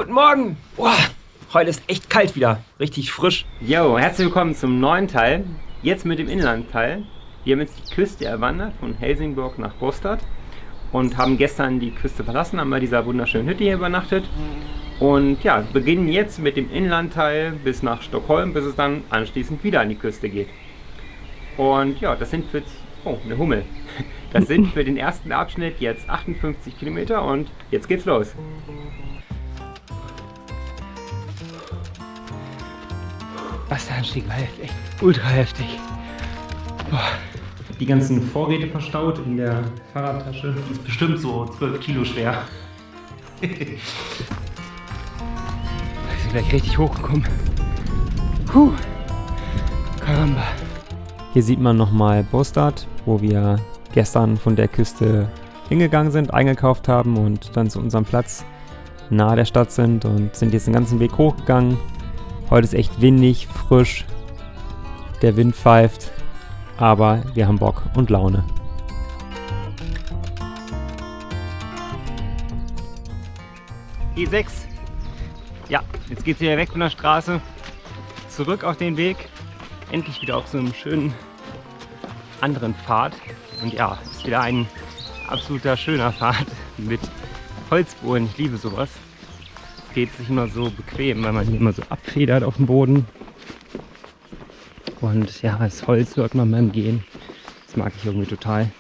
Guten Morgen! Boah, heute ist echt kalt wieder, richtig frisch. Jo, herzlich willkommen zum neuen Teil, jetzt mit dem Inlandteil. Wir haben jetzt die Küste erwandert, von Helsingborg nach Båstad und haben gestern die Küste verlassen, haben bei dieser wunderschönen Hütte hier übernachtet. Und ja, beginnen jetzt mit dem Inlandteil bis nach Stockholm, bis es dann anschließend wieder an die Küste geht. Und ja, das sind für... Oh, eine Hummel. Das sind für den ersten Abschnitt jetzt 58 Kilometer und jetzt geht's los. Was der Anstieg war echt ultra heftig. Boah. Die ganzen Vorräte verstaut in der Fahrradtasche. Die ist bestimmt so 12 Kilo schwer. Wir sind gleich richtig hochgekommen. Puh. Caramba. Hier sieht man nochmal Båstad, wo wir gestern von der Küste hingegangen sind, eingekauft haben und dann zu unserem Platz nahe der Stadt sind und sind jetzt den ganzen Weg hochgegangen. Heute ist echt windig, frisch, der Wind pfeift, aber wir haben Bock und Laune. E6. Ja, jetzt geht es wieder weg von der Straße, zurück auf den Weg. Endlich wieder auf so einem schönen anderen Pfad. Und ja, es ist wieder ein absoluter schöner Pfad mit Holzboden. Ich liebe sowas. Es geht sich immer so bequem, weil man hier immer so abfedert auf dem Boden. Und ja, das Holz hört man beim Gehen. Das mag ich irgendwie total.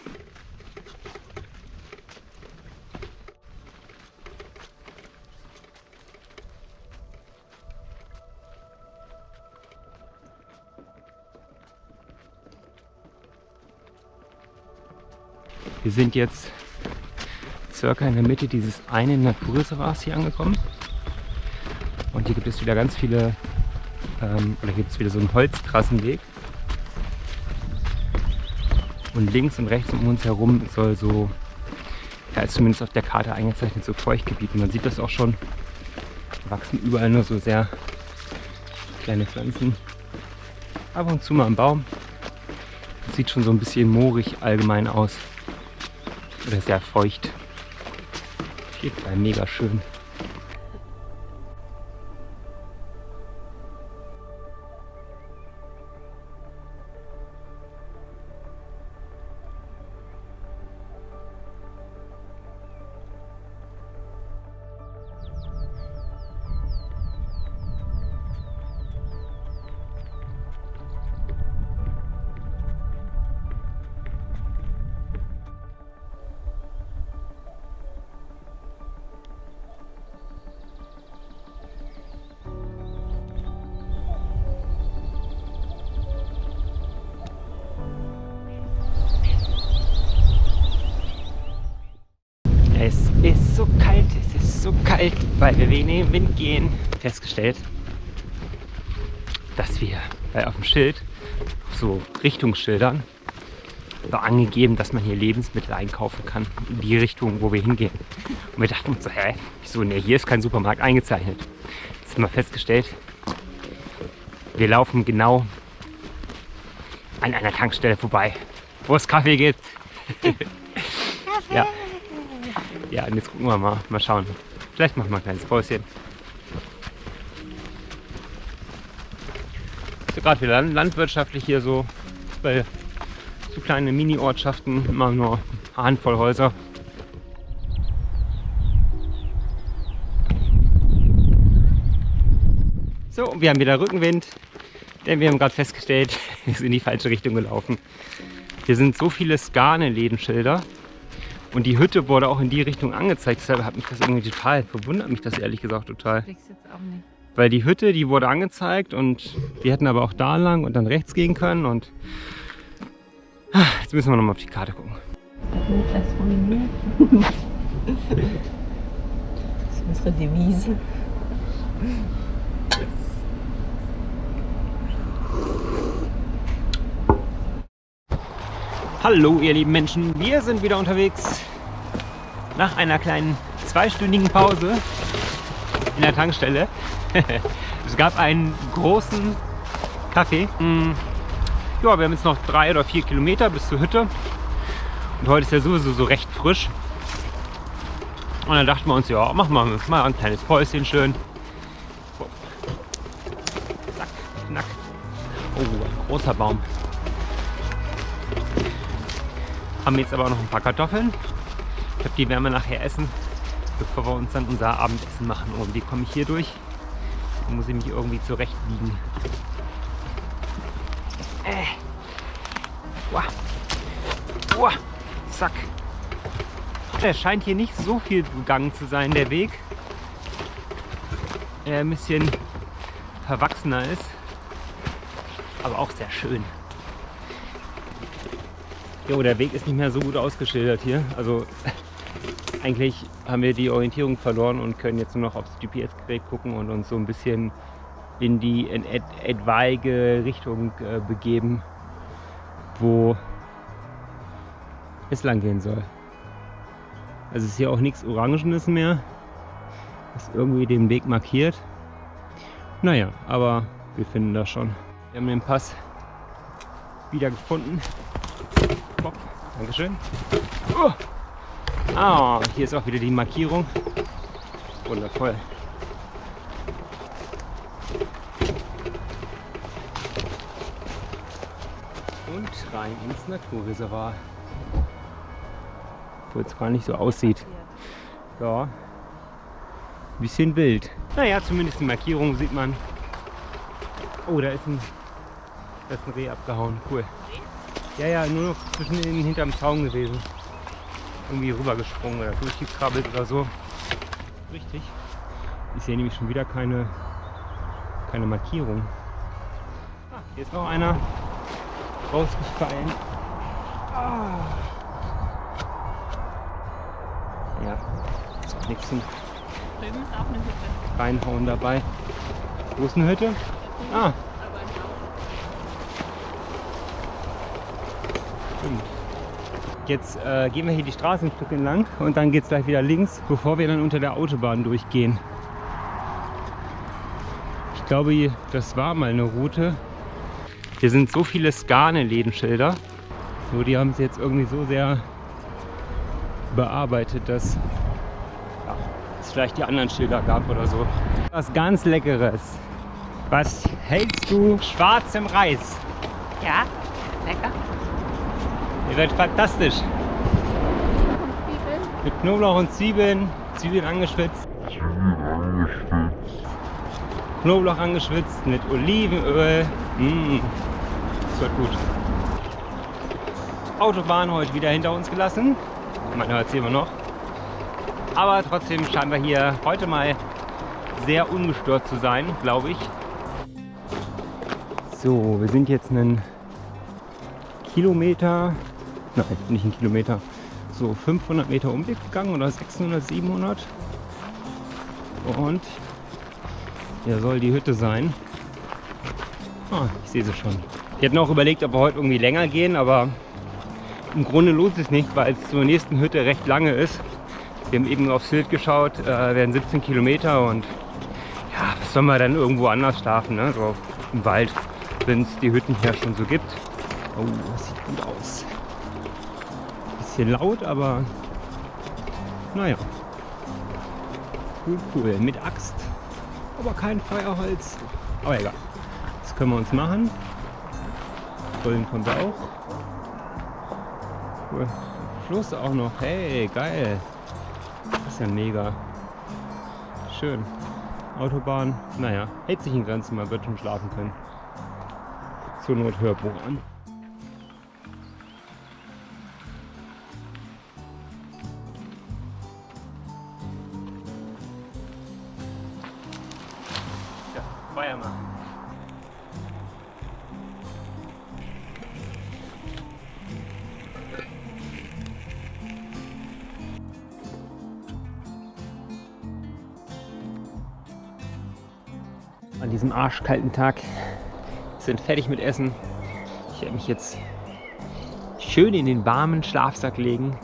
Wir sind jetzt circa in der Mitte dieses einen Naturreservats hier angekommen. Und hier gibt es wieder ganz viele, oder gibt es wieder so einen Holztrassenweg. Und links und rechts um uns herum soll so, ja, ist zumindest auf der Karte eingezeichnet, so Feuchtgebiete. Man sieht das auch schon, wachsen überall nur so sehr kleine Pflanzen. Ab und zu mal ein Baum. Das sieht schon so ein bisschen moorig allgemein aus. Oder sehr feucht. Auf jeden Fall mega schön. Es ist so kalt, weil wir wegen dem Wind gehen. Festgestellt, dass wir, weil auf dem Schild, auf so Richtungsschildern, war angegeben, dass man hier Lebensmittel einkaufen kann, in die Richtung, wo wir hingehen. Und wir dachten uns so, hä, wieso, ne, hier ist kein Supermarkt eingezeichnet. Jetzt haben wir festgestellt, wir laufen genau an einer Tankstelle vorbei, wo es Kaffee gibt. Ja. Ja, und jetzt gucken wir mal schauen. Vielleicht machen wir ein kleines Päuschen. So gerade wieder landwirtschaftlich hier so, weil so kleine Mini-Ortschaften, immer nur eine Handvoll Häuser. So, und wir haben wieder Rückenwind, denn wir haben gerade festgestellt, wir sind in die falsche Richtung gelaufen. Hier sind so viele Skane-Lädenschilder. Und die Hütte wurde auch in die Richtung angezeigt, deshalb hat mich das irgendwie total, verwundert mich das ehrlich gesagt total. Jetzt auch nicht. Weil die Hütte, die wurde angezeigt und wir hätten aber auch da lang und dann rechts gehen können und jetzt müssen wir nochmal auf die Karte gucken. Das ist unsere Devise. Hallo ihr lieben Menschen, wir sind wieder unterwegs nach einer kleinen zweistündigen Pause in der Tankstelle. Es gab einen großen Kaffee. Ja, wir haben jetzt noch 3 oder 4 Kilometer bis zur Hütte und heute ist ja sowieso so recht frisch Und dann dachten wir uns, ja, machen wir mal ein kleines Päuschen schön. Zack, knack. Oh, ein großer Baum. Haben jetzt aber noch ein paar Kartoffeln. Ich glaube, die werden wir nachher essen, bevor wir uns dann unser Abendessen machen. Und wie komme ich hier durch? Da muss ich mich irgendwie zurechtbiegen. Uah. Zack. Der scheint hier nicht so viel gegangen zu sein, der Weg. Der ein bisschen verwachsener ist, aber auch sehr schön. Jo, der Weg ist nicht mehr so gut ausgeschildert hier. Also eigentlich haben wir die Orientierung verloren und können jetzt nur noch aufs GPS-Gerät gucken und uns so ein bisschen in die etwaige Richtung begeben, wo es lang gehen soll. Also ist hier auch nichts Orangenes mehr, was irgendwie den Weg markiert. Naja, aber wir finden das schon. Wir haben den Pass wieder gefunden. Bob, Dankeschön. Hier ist auch wieder die Markierung. Wundervoll. Und rein ins Naturreservat. Obwohl es gar nicht so aussieht. Ja, ein bisschen wild. Naja, zumindest die Markierung sieht man. Oh, da ist ein Reh abgehauen. Cool. Ja, nur noch hinterm Zaun gewesen. Irgendwie rübergesprungen oder durchgekrabbelt oder so. Richtig. Ich sehe nämlich schon wieder keine Markierung. Hier ist noch einer rausgefallen. Ja, ist auch nichts zum Drüben ist auch eine Hütte. Reinhauen dabei. Wo ist eine Hütte? Aber ein Haus. Stimmt. Jetzt gehen wir hier die Straße ein Stück entlang und dann geht es gleich wieder links, bevor wir dann unter der Autobahn durchgehen. Ich glaube, das war mal eine Route. Hier sind so viele Skane-Lädenschilder. Nur die haben sie jetzt irgendwie so sehr bearbeitet, dass es vielleicht die anderen Schilder gab oder so. Was ganz Leckeres. Was hältst du schwarzem Reis? Ja, lecker. Ihr seid fantastisch. Und Zwiebeln. Mit Knoblauch und Zwiebeln. Zwiebeln angeschwitzt. Knoblauch angeschwitzt mit Olivenöl. Das wird gut. Autobahn heute wieder hinter uns gelassen. Man hört es immer noch. Aber trotzdem scheinen wir hier heute mal sehr ungestört zu sein, glaube ich. So, wir sind jetzt einen Kilometer, nein, nicht einen Kilometer, so 500 Meter Umweg gegangen oder 600, 700. Und hier soll die Hütte sein. Ich sehe sie schon. Wir hatten auch überlegt, ob wir heute irgendwie länger gehen, aber im Grunde lohnt es nicht, weil es zur nächsten Hütte recht lange ist. Wir haben eben aufs Schild geschaut, werden 17 Kilometer und ja, was soll man dann irgendwo anders schlafen, ne? So im Wald, wenn es die Hütten hier schon so gibt. Oh, das sieht gut aus. Bisschen laut, aber naja. Cool. Mit Axt, aber kein Feuerholz. Aber egal, das können wir uns machen. Rollen kommt auch. Cool. Fluss auch noch. Hey, geil. Das ist ja mega. Schön. Autobahn. Naja, hält sich in Grenzen, man wird schon schlafen können. Zur Not Hörbuch an. Ja, Feuer machen. An diesem arschkalten Tag sind fertig mit Essen. Ich werde mich jetzt schön in den warmen Schlafsack legen.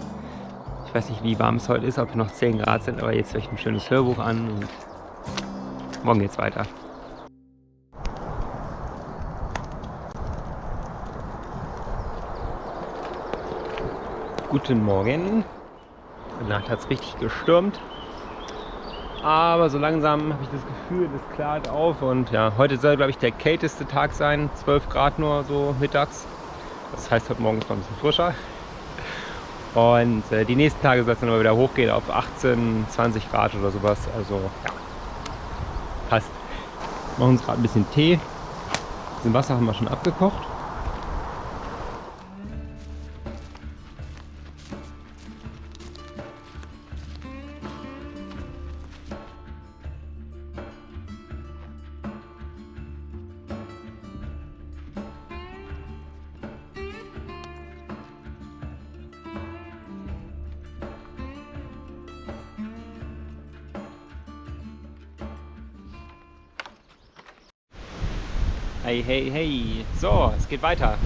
Ich weiß nicht, wie warm es heute ist, ob noch 10 Grad sind, aber jetzt höre ich ein schönes Hörbuch an und morgen geht's weiter. Guten Morgen. Die Nacht hat es richtig gestürmt. Aber so langsam habe ich das Gefühl, das klart auf. Und ja, heute soll, glaube ich, der kälteste Tag sein. 12 Grad nur so mittags. Das heißt, heute Morgen ist noch ein bisschen frischer. Und die nächsten Tage soll es dann aber wieder hochgehen auf 18, 20 Grad oder sowas. Also ja, passt. Wir machen uns gerade ein bisschen Tee. Das Wasser haben wir schon abgekocht. Hey, hey, hey. So, es geht weiter.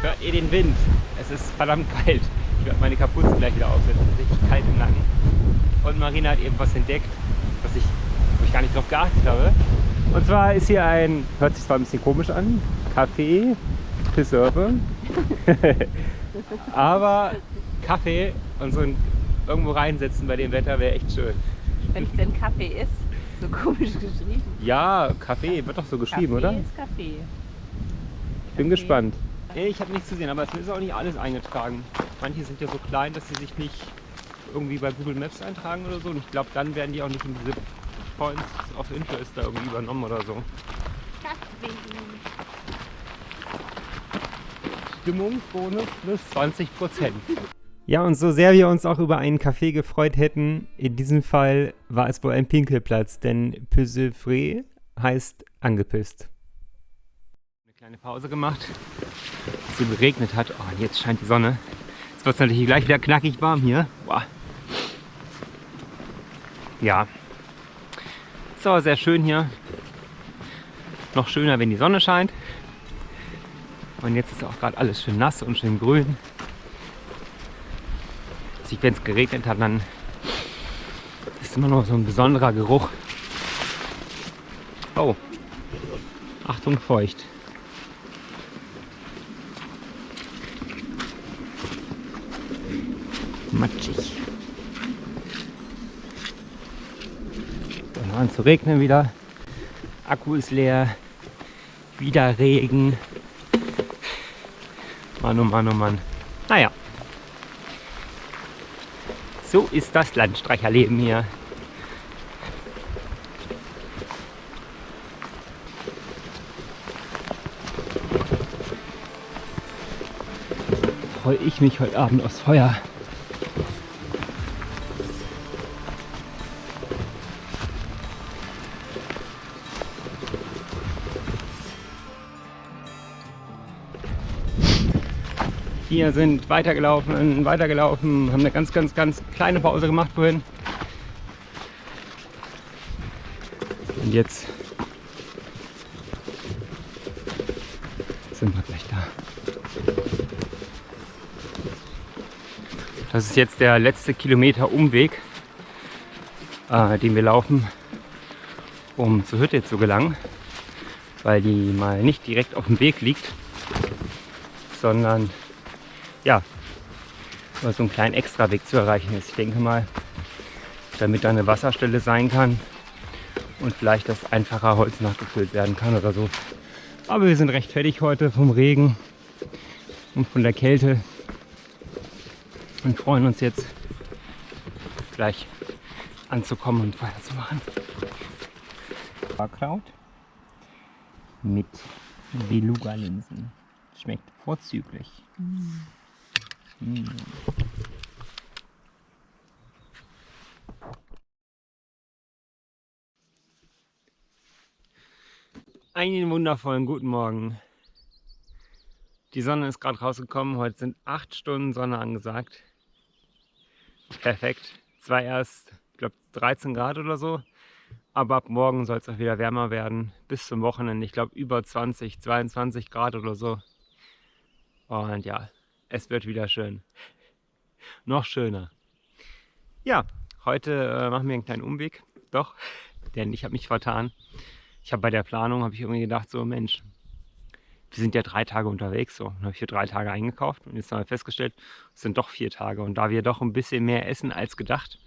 Hört ihr den Wind? Es ist verdammt kalt. Ich werde meine Kapuze gleich wieder aufsetzen. Es ist richtig kalt im Nacken. Und Marina hat eben was entdeckt, wo ich gar nicht drauf geachtet habe. Und zwar ist hier ein, hört sich zwar ein bisschen komisch an, Café Preserve. Aber Kaffee und so irgendwo reinsetzen bei dem Wetter wäre echt schön. Wenn es denn Kaffee ist, so komisch geschrieben. Ja, Kaffee wird doch so geschrieben, Kaffee oder? ist Kaffee. Ich bin gespannt. Ich habe nichts zu sehen, aber es ist auch nicht alles eingetragen. Manche sind ja so klein, dass sie sich nicht irgendwie bei Google Maps eintragen oder so. Und ich glaube, dann werden die auch nicht in diese Points of Interest da irgendwie übernommen oder so. Kaffee. Stimmungsbonus plus 20%. Ja, und so sehr wir uns auch über einen Kaffee gefreut hätten, in diesem Fall war es wohl ein Pinkelplatz, denn Pissevré heißt angepisst. Eine kleine Pause gemacht, es so geregnet hat. Oh, und jetzt scheint die Sonne. Jetzt wird es natürlich gleich wieder knackig warm hier. Boah. Ja. So, sehr schön hier. Noch schöner, wenn die Sonne scheint. Und jetzt ist auch gerade alles schön nass und schön grün. Wenn es geregnet hat, dann ist immer noch so ein besonderer Geruch. Oh, Achtung, feucht. Matschig. Dann an zu regnen wieder. Akku ist leer. Wieder Regen. Mann, oh Mann, oh Mann. Naja. So ist das Landstreicherleben hier. Freue ich mich heute Abend aufs Feuer. Wir sind weitergelaufen, haben eine ganz kleine Pause gemacht vorhin. Und jetzt sind wir gleich da. Das ist jetzt der letzte Kilometer Umweg, den wir laufen, um zur Hütte zu gelangen, weil die mal nicht direkt auf dem Weg liegt, sondern ja, so einen kleinen Extraweg zu erreichen ist. Ich denke mal, damit da eine Wasserstelle sein kann und vielleicht das einfacher Holz nachgefüllt werden kann oder so. Aber wir sind recht fertig heute vom Regen und von der Kälte und freuen uns jetzt gleich anzukommen und weiterzumachen. Sauerkraut mit Beluga-Linsen. Schmeckt vorzüglich. Einen wundervollen guten Morgen. Die Sonne ist gerade rausgekommen. Heute sind 8 Stunden Sonne angesagt. Perfekt. Zwar erst, ich glaube, 13 Grad oder so. Aber ab morgen soll es auch wieder wärmer werden. Bis zum Wochenende. Ich glaube, über 20, 22 Grad oder so. Und ja, es wird wieder schön. Noch schöner. Ja, heute machen wir einen kleinen Umweg. Doch, denn ich habe mich vertan. Ich habe bei der Planung, habe ich irgendwie gedacht, so Mensch, wir sind ja 3 Tage unterwegs. So, dann habe ich für 3 Tage eingekauft und jetzt haben wir festgestellt, es sind doch 4 Tage. Und da wir doch ein bisschen mehr essen als gedacht,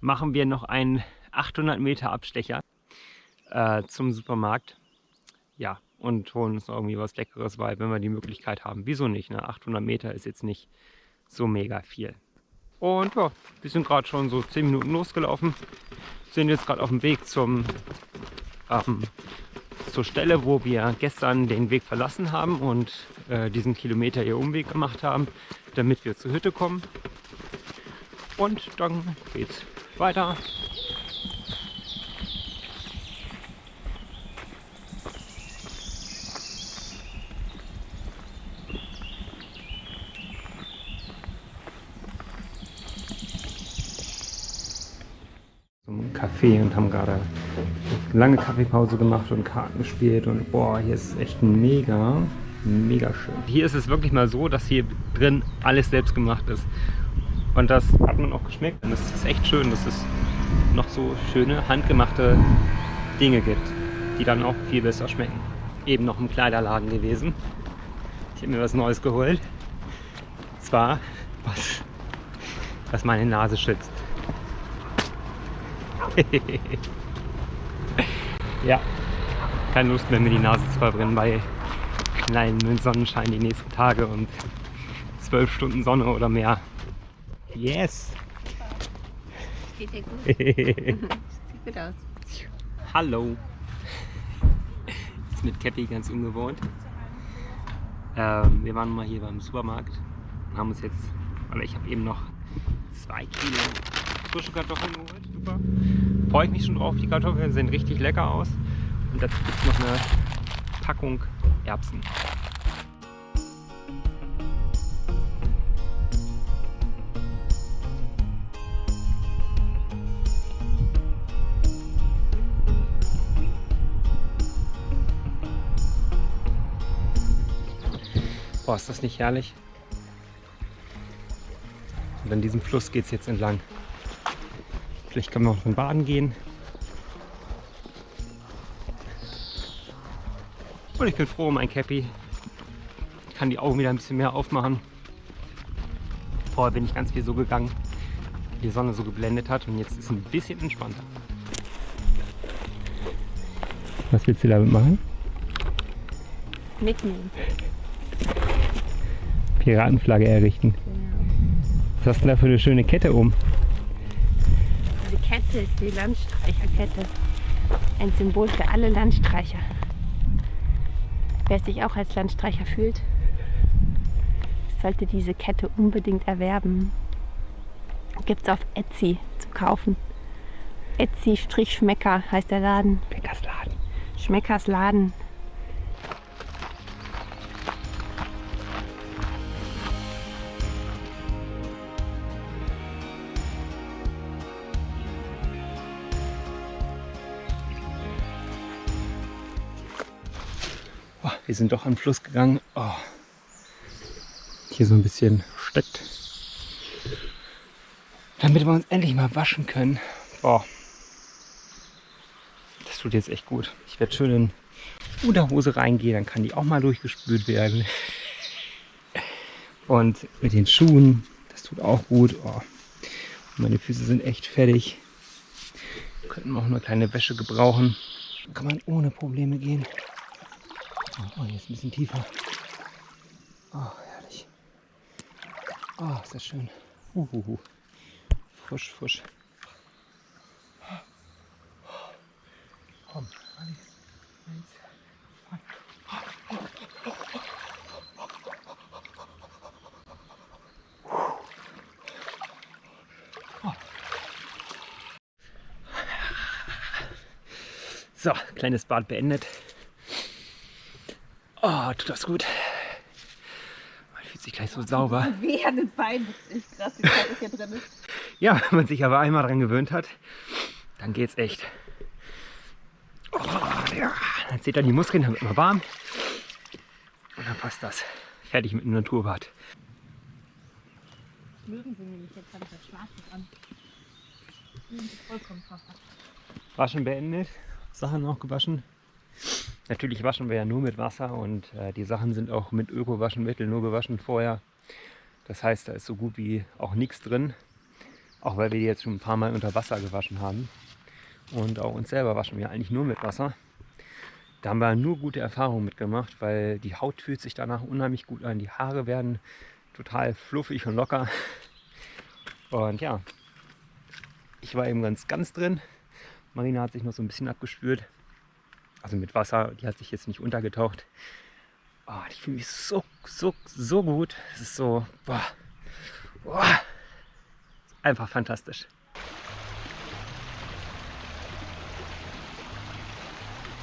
machen wir noch einen 800 Meter Abstecher zum Supermarkt. Ja, und holen uns noch irgendwie was Leckeres, weil wenn wir die Möglichkeit haben, wieso nicht, ne? 800 Meter ist jetzt nicht so mega viel. Und ja, wir sind gerade schon so 10 Minuten losgelaufen, sind jetzt gerade auf dem Weg zur Stelle, wo wir gestern den Weg verlassen haben und diesen Kilometer ihr Umweg gemacht haben, damit wir zur Hütte kommen. Und dann geht's weiter. Zum Café und haben gerade eine lange Kaffeepause gemacht und Karten gespielt und boah, hier ist echt mega schön. Hier ist es wirklich mal so, dass hier drin alles selbst gemacht ist und das hat man auch geschmeckt und es ist echt schön, dass es noch so schöne handgemachte Dinge gibt, die dann auch viel besser schmecken. Eben noch im Kleiderladen gewesen. Ich habe mir was Neues geholt. Und zwar was meine Nase schützt. Ja, keine Lust mehr, mir die Nase zu verbrennen bei knallendem Sonnenschein die nächsten Tage und 12 Stunden Sonne oder mehr. Yes! Geht dir gut? Sieht gut aus. Hallo! Jetzt mit Käppi ganz ungewohnt. Wir waren mal hier beim Supermarkt und haben uns jetzt, oder ich habe eben noch 2 Kilo frische Kartoffeln geholt. Super. Freue ich mich schon drauf. Die Kartoffeln sehen richtig lecker aus. Und dazu gibt es noch eine Packung Erbsen. Boah, ist das nicht herrlich? Und an diesem Fluss geht es jetzt entlang. Vielleicht können wir auch drin baden gehen. Und ich bin froh um mein Käppi. Ich kann die Augen wieder ein bisschen mehr aufmachen. Vorher bin ich ganz viel so gegangen, weil die Sonne so geblendet hat und jetzt ist es ein bisschen entspannter. Was willst du damit machen? Mitnehmen. Piratenflagge errichten. Genau. Was hast du da für eine schöne Kette um? Diese Kette ist die Landstreicherkette. Ein Symbol für alle Landstreicher. Wer sich auch als Landstreicher fühlt, sollte diese Kette unbedingt erwerben. Gibt es auf Etsy zu kaufen. Etsy-Schmecker heißt der Laden. Schmeckers Laden. Schmeckers Laden. Oh, wir sind doch am Fluss gegangen. Oh. Hier so ein bisschen steckt. Damit wir uns endlich mal waschen können. Oh. Das tut jetzt echt gut. Ich werde schön in Unterhose reingehen, dann kann die auch mal durchgespült werden. Und mit den Schuhen, das tut auch gut. Oh. Meine Füße sind echt fertig. Könnten wir auch eine kleine Wäsche gebrauchen. Dann kann man ohne Probleme gehen. Oh, hier ist ein bisschen tiefer. Oh, herrlich. Oh, ist das schön. Frisch, frisch. Komm, eins, zwei. So, kleines Bad beendet. Oh, tut das gut. Man fühlt sich gleich so sauber. Weh an den Beinen, das ist echt krass, wie kalt das hier drin ist. Ja, wenn man sich aber einmal dran gewöhnt hat, dann geht's echt. Oh, ja. Dann zieht dann die Muskeln, dann wird immer warm. Und dann passt das. Fertig mit dem Naturbad. Mögen sie nämlich, jetzt habe ich das Schwarze an. Vollkommen verpackt. Waschen beendet, Sachen auch gewaschen. Natürlich waschen wir ja nur mit Wasser und die Sachen sind auch mit Öko-Waschmittel nur gewaschen vorher. Das heißt, da ist so gut wie auch nichts drin. Auch weil wir die jetzt schon ein paar Mal unter Wasser gewaschen haben. Und auch uns selber waschen wir eigentlich nur mit Wasser. Da haben wir nur gute Erfahrungen mitgemacht, weil die Haut fühlt sich danach unheimlich gut an. Die Haare werden total fluffig und locker. Und ja, ich war eben ganz drin. Marina hat sich noch so ein bisschen abgespült. Also mit Wasser, die hat sich jetzt nicht untergetaucht. Oh, ich fühle mich so gut. Es ist so, einfach fantastisch.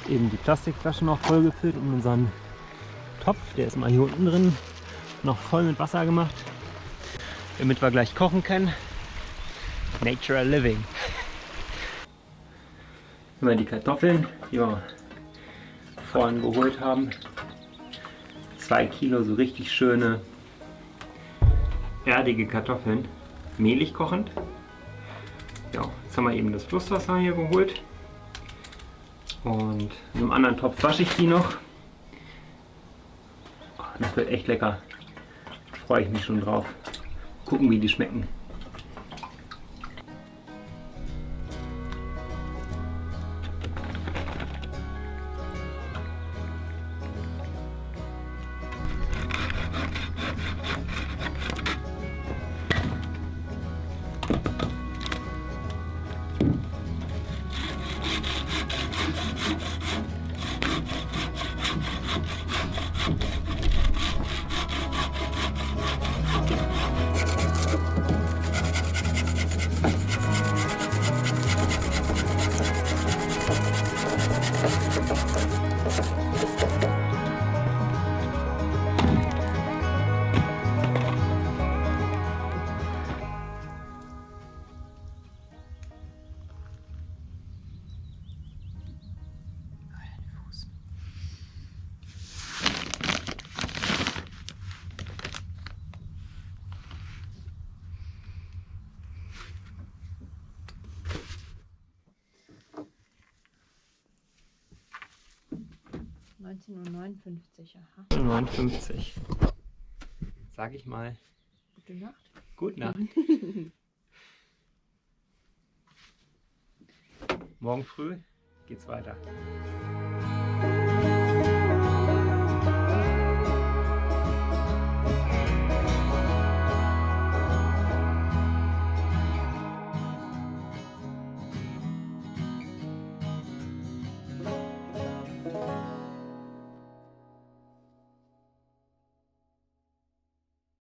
Eben die Plastikflasche noch voll gefüllt und unseren Topf, der ist mal hier unten drin, noch voll mit Wasser gemacht, damit wir gleich kochen können. Natural Living. Immer die Kartoffeln, die wir vorhin geholt haben. 2 Kilo so richtig schöne erdige Kartoffeln, mehlig kochend. Ja, jetzt haben wir eben das Flusswasser hier geholt. Und in einem anderen Topf wasche ich die noch. Oh, das wird echt lecker. Da freue ich mich schon drauf. Gucken, wie die schmecken. Aha. 59. Sag ich mal. Gute Nacht. Gute Nacht. Morgen früh geht's weiter.